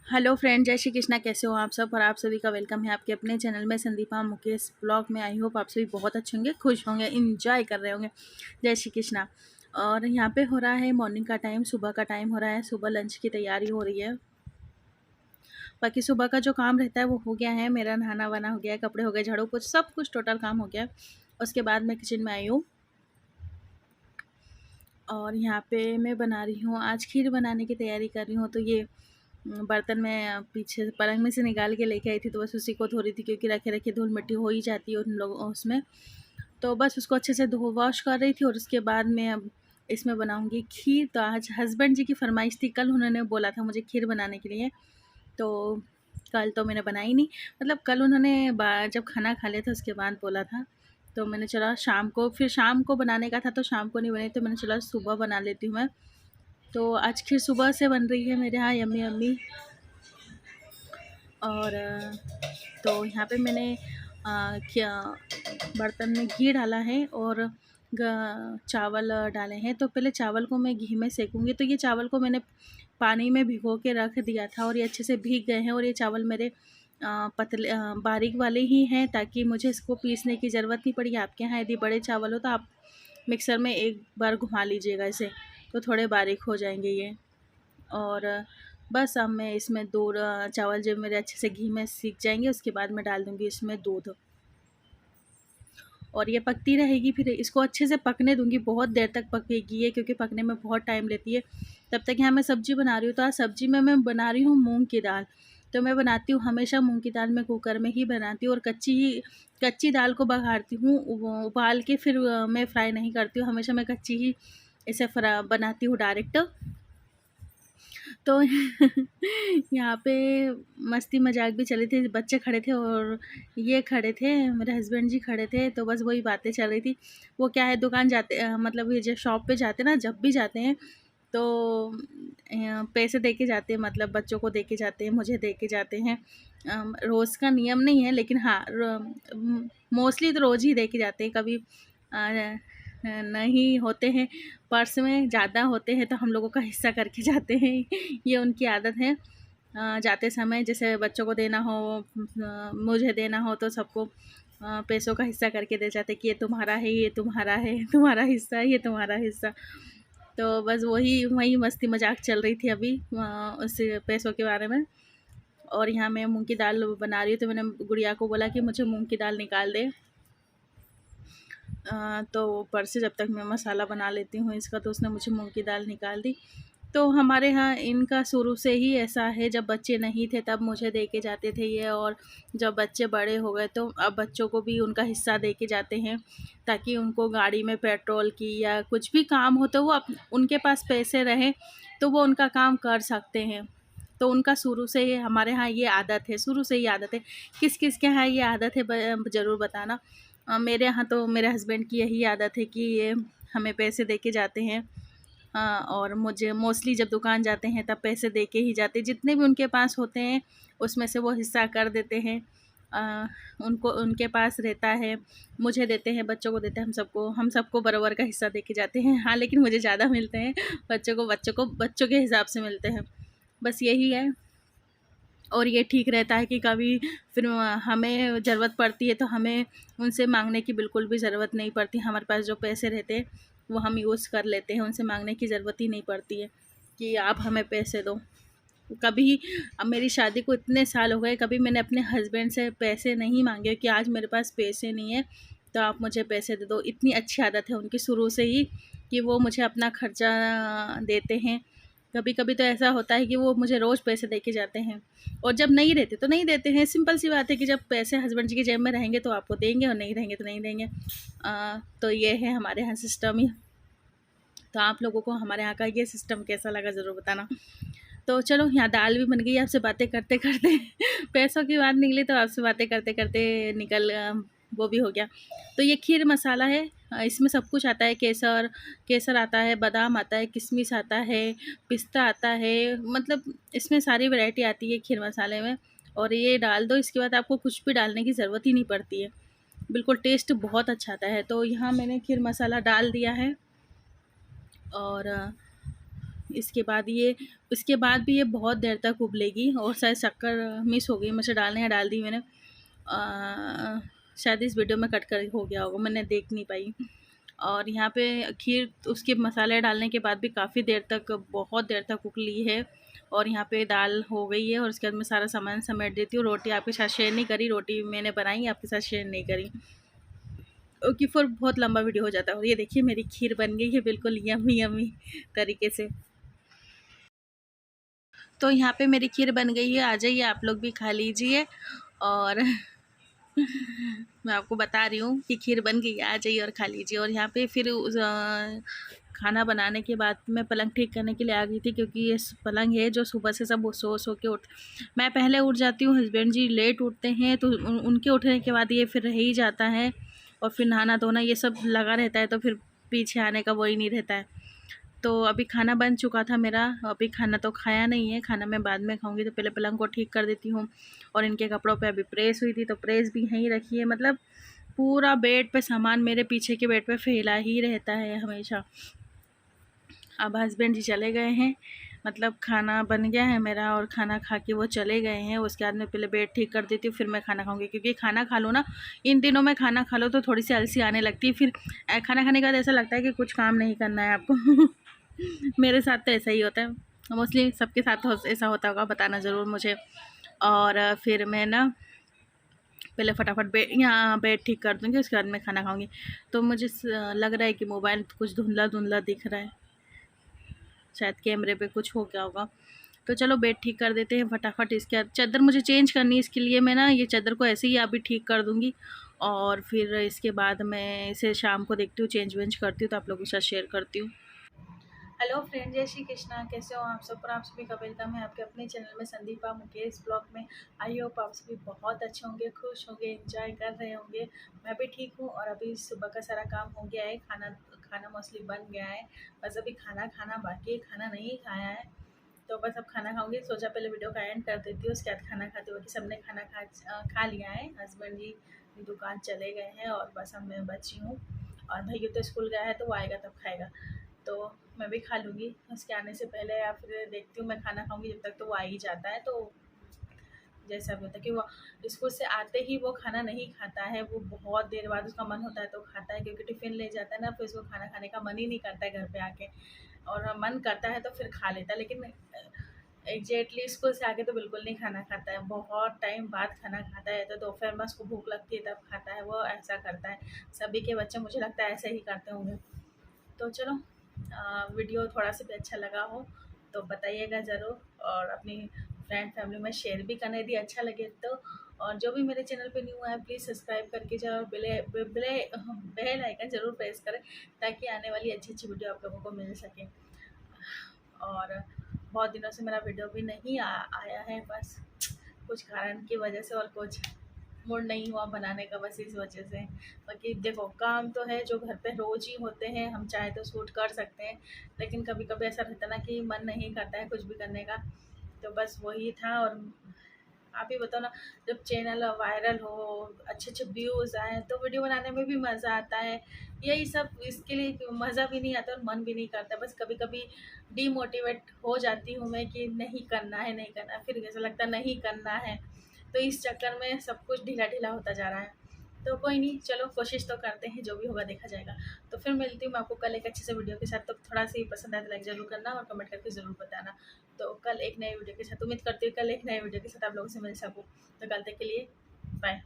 Hello friend, जय श्री कृष्णा। कैसे हो आप सब? और आप सभी का वेलकम है आपके अपने चैनल में संदीपा मुकेश ब्लॉग में। आई होप आप सभी बहुत अच्छे होंगे, खुश होंगे, इंजॉय कर रहे होंगे। जय श्री कृष्णा। और यहाँ पे हो रहा है मॉर्निंग का टाइम, सुबह का टाइम हो रहा है। सुबह लंच की तैयारी हो रही है। बाकी सुबह का जो काम रहता है वो हो गया है। मेरा नहाना वाना हो गया है, कपड़े हो गए, झाड़ू पोछ सब कुछ टोटल काम हो गया है। उसके बाद मैं किचन में आई हूँ और यहाँ पे मैं बना रही हूँ, आज खीर बनाने की तैयारी कर रही हूँ। तो ये बर्तन मैं पीछे पलंग में से निकाल के लेके आई थी, तो बस उसी को धो रही थी, क्योंकि रखे रखे धूल मिट्टी हो ही जाती है उन लोगों उसमें। तो बस उसको अच्छे से धो वॉश कर रही थी। और उसके बाद मैं अब इसमें बनाऊंगी खीर। तो आज हस्बैंड जी की फरमाइश थी, कल उन्होंने बोला था मुझे खीर बनाने के लिए। तो कल तो मैंने बनाई नहीं, मतलब कल उन्होंने जब खाना खा लिया था उसके बाद बोला था। तो मैंने चला शाम को, फिर शाम को बनाने का था तो शाम को नहीं बनी, तो मैंने चला सुबह बना लेती हूँ मैं। तो आज खीर सुबह से बन रही है मेरे यहाँ, यम्मी यम्मी। और तो यहाँ पे मैंने क्या बर्तन में घी डाला है और चावल डाले हैं। तो पहले चावल को मैं घी में सेकूँगी। तो ये चावल को मैंने पानी में भिगो के रख दिया था और ये अच्छे से भीग गए हैं। और ये चावल मेरे पतले बारीक वाले ही हैं, ताकि मुझे इसको पीसने की ज़रूरत नहीं पड़ी। आपके यहाँ यदि बड़े चावल हो तो आप मिक्सर में एक बार घुमा लीजिएगा इसे, तो थोड़े बारीक हो जाएंगे ये। और बस अब मैं इसमें चावल जब मेरे अच्छे से घी में सीख जाएंगे, उसके बाद मैं डाल दूँगी इसमें दूध। और ये पकती रहेगी, फिर इसको अच्छे से पकने दूँगी, बहुत देर तक पकेगी ये, क्योंकि पकने में बहुत टाइम लेती है। तब तक यहाँ मैं सब्ज़ी बना रही हूँ। तो आज सब्ज़ी में मैं बना रही हूँ मूँग की दाल। तो मैं बनाती हूँ हमेशा मूँग की दाल, मैं कुकर में ही बनाती हूँ। और कच्ची दाल को बघारती हूँ, उबाल के फिर मैं फ्राई नहीं करती हूँ। हमेशा मैं कच्ची ही इसे बनाती हूँ डायरेक्ट। तो यहाँ पे मस्ती मजाक भी चली थी, बच्चे खड़े थे और ये खड़े थे, मेरे हस्बैंड जी खड़े थे। तो बस वही बातें चल रही थी। वो क्या है, दुकान जाते मतलब ये जो शॉप पे जाते ना, जब भी जाते हैं तो पैसे दे के जाते हैं, मतलब बच्चों को दे के जाते हैं, मुझे दे के जाते हैं। रोज़ का नियम नहीं है, लेकिन हाँ मोस्टली तो रोज़ ही दे के जाते हैं। कभी नहीं होते हैं, पर्स में ज़्यादा होते हैं तो हम लोगों का हिस्सा करके जाते हैं। ये उनकी आदत है। जाते समय जैसे बच्चों को देना हो, मुझे देना हो, तो सबको पैसों का हिस्सा करके दे जाते कि ये तुम्हारा है, ये तुम्हारा है, तुम्हारा हिस्सा, ये तुम्हारा हिस्सा। तो बस वही मस्ती मजाक चल रही थी अभी उस पैसों के बारे में। और यहाँ मैं मूंग की दाल बना रही हूँ। तो मैंने गुड़िया को बोला कि मुझे मूंग की दाल निकाल दे। तो ऊपर से जब तक मैं मसाला बना लेती हूँ इसका, तो उसने मुझे मूंग की दाल निकाल दी। तो हमारे यहाँ इनका शुरू से ही ऐसा है, जब बच्चे नहीं थे तब मुझे दे के जाते थे ये। और जब बच्चे बड़े हो गए तो अब बच्चों को भी उनका हिस्सा दे के जाते हैं, ताकि उनको गाड़ी में पेट्रोल की या कुछ भी काम हो तो वो उनके पास पैसे रहें, तो वो उनका काम कर सकते हैं। तो उनका शुरू से ही हमारे यहाँ ये आदत है, शुरू से ही आदत है। किस किस के यहाँ ये आदत है ज़रूर बताना। मेरे यहाँ तो मेरे हस्बैंड की यही आदत है कि ये हमें पैसे दे के जाते हैं। और मुझे मोस्टली जब दुकान जाते हैं तब पैसे दे के ही जाते हैं, जितने भी उनके पास होते हैं उसमें से वो हिस्सा कर देते हैं। उनको उनके पास रहता है, मुझे देते हैं, बच्चों को देते हैं, हम सबको बराबर का हिस्सा दे के जाते हैं। हाँ, लेकिन मुझे ज़्यादा मिलते हैं, बच्चों के हिसाब से मिलते हैं। बस यही है। और ये ठीक रहता है कि कभी फिर हमें ज़रूरत पड़ती है तो हमें उनसे मांगने की बिल्कुल भी ज़रूरत नहीं पड़ती। हमारे पास जो पैसे रहते हैं वो हम यूज़ कर लेते हैं, उनसे मांगने की ज़रूरत ही नहीं पड़ती है कि आप हमें पैसे दो। कभी अब मेरी शादी को इतने साल हो गए, कभी मैंने अपने हस्बैंड से पैसे नहीं मांगे कि आज मेरे पास पैसे नहीं है तो आप मुझे पैसे दे दो। इतनी अच्छी आदत है उनकी शुरू से ही कि वो मुझे अपना खर्चा देते हैं। कभी कभी तो ऐसा होता है कि वो मुझे रोज़ पैसे दे के जाते हैं, और जब नहीं रहते तो नहीं देते हैं। सिंपल सी बात है कि जब पैसे हस्बैंड जी की जेब में रहेंगे तो आपको देंगे, और नहीं रहेंगे तो नहीं देंगे। तो ये है हमारे यहाँ सिस्टम ही। तो आप लोगों को हमारे यहाँ का ये सिस्टम कैसा लगा ज़रूर बताना। तो चलो, यहाँ दाल भी बन गई, आपसे बातें करते करते पैसों की बात निकली तो आपसे बातें करते करते वो भी हो गया। तो ये खीर मसाला है। इसमें सब कुछ आता है, केसर आता है, बादाम आता है, किशमिश आता है, पिस्ता आता है, मतलब इसमें सारी वैरायटी आती है खीर मसाले में। और ये डाल दो, इसके बाद आपको कुछ भी डालने की ज़रूरत ही नहीं पड़ती है। बिल्कुल टेस्ट बहुत अच्छा आता है। तो यहाँ मैंने खीर मसाला डाल दिया है। और इसके बाद ये इसके बाद भी ये बहुत देर तक उबलेगी। और शायद शक्कर मिस हो गई मुझे डालने, या डाल दी मैंने, शायद इस वीडियो में कट कर हो गया होगा, मैंने देख नहीं पाई। और यहाँ पे खीर उसके मसाले डालने के बाद भी काफ़ी देर तक, बहुत देर तक उबली है। और यहाँ पे दाल हो गई है और उसके बाद मैं सारा सामान समेट देती हूँ। रोटी आपके साथ शेयर नहीं करी, रोटी मैंने बनाई, आपके साथ शेयर नहीं करी क्योंकि फिर बहुत लंबा वीडियो हो जाता है। और ये देखिए मेरी खीर बन गई है बिल्कुल यम्मी यम्मी तरीके से। तो यहाँ पे मेरी खीर बन गई है, आ जाइए आप लोग भी खा लीजिए। और मैं आपको बता रही हूँ कि खीर बन गई है, आ जाइए और खा लीजिए। और यहाँ पे फिर खाना बनाने के बाद मैं पलंग ठीक करने के लिए आ गई थी, क्योंकि ये पलंग है जो सुबह से सब सो के उठ, मैं पहले उठ जाती हूँ, हस्बैंड जी लेट उठते हैं, तो उनके उठने के बाद ये फिर रह ही जाता है। और फिर नहाना धोना ये सब लगा रहता है, तो फिर पीछे आने का वही नहीं रहता है। तो अभी खाना बन चुका था मेरा, अभी खाना तो खाया नहीं है, खाना मैं बाद में खाऊंगी। तो पहले पलंग को ठीक कर देती हूँ। और इनके कपड़ों पे अभी प्रेस हुई थी, तो प्रेस भी यहीं रखी है। मतलब पूरा बेड पे सामान मेरे पीछे के बेड पे फैला ही रहता है हमेशा। अब हस्बैंड जी चले गए हैं, मतलब खाना बन गया है मेरा और खाना खा के वो चले गए हैं। उसके बाद मैं पहले बेड ठीक कर देती हूँ, फिर मैं खाना खाऊंगी, क्योंकि खाना खा लो ना, इन दिनों में खाना खा लो तो थोड़ी सी आलसी आने लगती है। फिर खाना खाने के बाद ऐसा लगता है कि कुछ काम नहीं करना है आपको। मेरे साथ तो ऐसा ही होता है, मोस्टली सबके साथ ऐसा होता होगा, बताना ज़रूर मुझे। और फिर मैं ना पहले फटाफट यहाँ बेड ठीक कर दूँगी, उसके बाद मैं खाना खाऊंगी। तो मुझे लग रहा है कि मोबाइल कुछ धुंधला धुंधला दिख रहा है, शायद कैमरे पे कुछ हो गया होगा। तो चलो बेड ठीक कर देते हैं फटाफट। इसके बाद चादर मुझे चेंज करनी है, इसके लिए मैं ना ये चादर को ऐसे ही अभी ठीक कर दूँगी। और फिर इसके बाद मैं इसे शाम को देखती हूँ, चेंज वेंज करती हूँ, तो आप लोगों के साथ शेयर करती हूँ। हेलो फ्रेंड, जय श्री कृष्णा, कैसे हो आप सब? पर आप सभी का वेलकम है आपके अपने चैनल में संदीपा मुकेश ब्लॉग में। आई होप आप सभी बहुत अच्छे होंगे, खुश होंगे, एंजॉय कर रहे होंगे। मैं भी ठीक हूँ। और अभी सुबह का सारा काम हो गया है, खाना खाना मोस्टली बन गया है, बस अभी खाना खाना बाकी है, खाना नहीं खाया है। तो बस अब खाना खाऊंगी, सोचा पहले वीडियो का एंड कर देती हूँ, उसके बाद खाना खाते हुए कि सबने खाना खा लिया है। हस्बैंड जी दुकान चले गए हैं और बस अब मैं बची हूँ। और भैया तो स्कूल गया है, तो वो आएगा तब खाएगा, तो मैं भी खा लूँगी उसके आने से पहले, या फिर देखती हूँ मैं खाना खाऊंगी जब तक तो वो आ ही जाता है। तो जैसा भी होता है कि वो स्कूल से आते ही वो खाना नहीं खाता है, वो बहुत देर बाद उसका मन होता है तो खाता है, क्योंकि टिफ़िन ले जाता है ना, फिर उसको खाना खाने का मन ही नहीं करता है घर पे आके। और मन करता है तो फिर खा लेता है, लेकिन एग्जैक्टली स्कूल से आके तो बिल्कुल नहीं खाना खाता है, बहुत टाइम बाद खाना खाता है। तो दोपहर में उसको भूख लगती है तब खाता है, वो ऐसा करता है। सभी के बच्चे मुझे लगता है ऐसे ही करते होंगे। तो चलो, वीडियो थोड़ा सा भी अच्छा लगा हो तो बताइएगा ज़रूर, और अपनी फ्रेंड फैमिली में शेयर भी करना यदि अच्छा लगे तो। और जो भी मेरे चैनल पे न्यू है प्लीज़ सब्सक्राइब करके जाओ, और बेल आइकन ज़रूर प्रेस करें, ताकि आने वाली अच्छी अच्छी वीडियो आप लोगों को मिल सके। और बहुत दिनों से मेरा वीडियो भी नहीं आया है, बस कुछ कारण की वजह से, और कुछ मूड नहीं हुआ बनाने का, बस इस वजह से। बाकी देखो, काम तो है जो घर पे रोज़ ही होते हैं, हम चाहे तो शूट कर सकते हैं, लेकिन कभी कभी ऐसा रहता है ना कि मन नहीं करता है कुछ भी करने का। तो बस वही था। और आप ही बताओ ना, जब चैनल वायरल हो, अच्छे अच्छे व्यूज़ आए, तो वीडियो बनाने में भी मज़ा आता है। यही सब, इसके लिए मज़ा भी नहीं आता और मन भी नहीं करता, बस कभी कभी डीमोटिवेट हो जाती हूँ मैं कि नहीं करना है, नहीं करना है, फिर ऐसा लगता है नहीं करना है। तो इस चक्कर में सब कुछ ढीला ढीला होता जा रहा है। तो कोई नहीं, चलो कोशिश तो करते हैं, जो भी होगा देखा जाएगा। तो फिर मिलती हूँ मैं आपको कल एक अच्छे से वीडियो के साथ। तो थोड़ा सा ही पसंद आया तो लाइक ज़रूर करना और कमेंट करके ज़रूर बताना। तो कल एक नए वीडियो के साथ, उम्मीद करती हूँ कल एक नए वीडियो के साथ आप लोगों से मिल सकूँ। तो कल तक के लिए बाय।